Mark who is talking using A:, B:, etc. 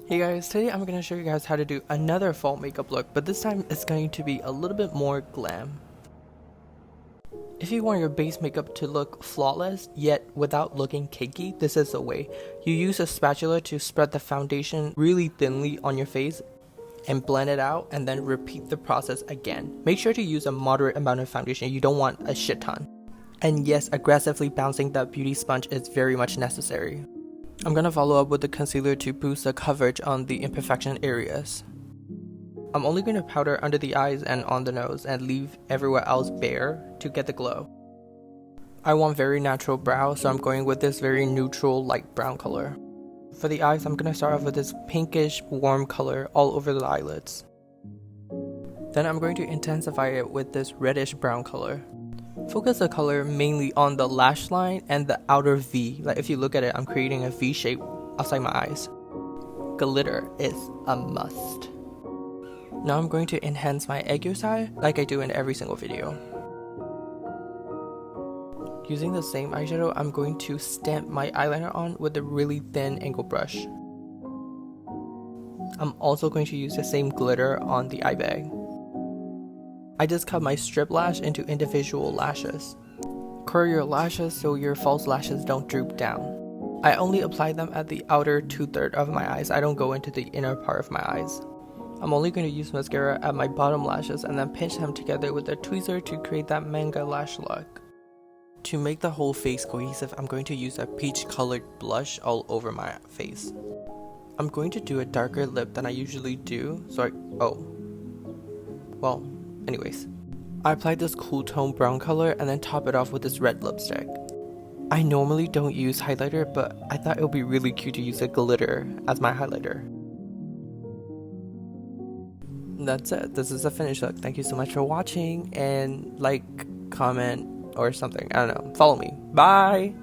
A: Hey guys, today I'm going to show you guys how to do another fall makeup look, but this time it's going to be a little bit more glam. If you want your base makeup to look flawless, yet without looking cakey, this is the way. You use a spatula to spread the foundation really thinly on your face and blend it out, and then repeat the process again. Make sure to use a moderate amount of foundation, you don't want a shit ton. And yes, aggressively bouncing that beauty sponge is very much necessary. I'm gonna follow up with the concealer to boost the coverage on the imperfection areas. I'm only going to powder under the eyes and on the nose and leave everywhere else bare to get the glow. I want very natural brow, so I'm going with this very neutral light brown color. For the eyes, I'm going to start off with this pinkish warm color all over the eyelids. Then I'm going to intensify it with this reddish brown color. Focus the color mainly on the lash line and the outer V. Like if you look at it, I'm creating a V shape outside my eyes. Glitter is a must. Now I'm going to enhance my aegyo eye like I do in every single video. Using the same eyeshadow, I'm going to stamp my eyeliner on with a really thin angle brush. I'm also going to use the same glitter on the eye bag. I just cut my strip lash into individual lashes. Curl your lashes so your false lashes don't droop down. I only apply them at the outer 2/3 of my eyes. I don't go into the inner part of my eyes. I'm only going to use mascara at my bottom lashes and then pinch them together with a tweezer to create that manga lash look. To make the whole face cohesive, I'm going to use a peach colored blush all over my face. I'm going to do a darker lip than I usually do, anyways. I applied this cool tone brown color and then top it off with this red lipstick. I normally don't use highlighter, but I thought it would be really cute to use a glitter as my highlighter. That's it. This is the finished look. Thank you so much for watching, and like, comment, or something. I don't know. Follow me. Bye!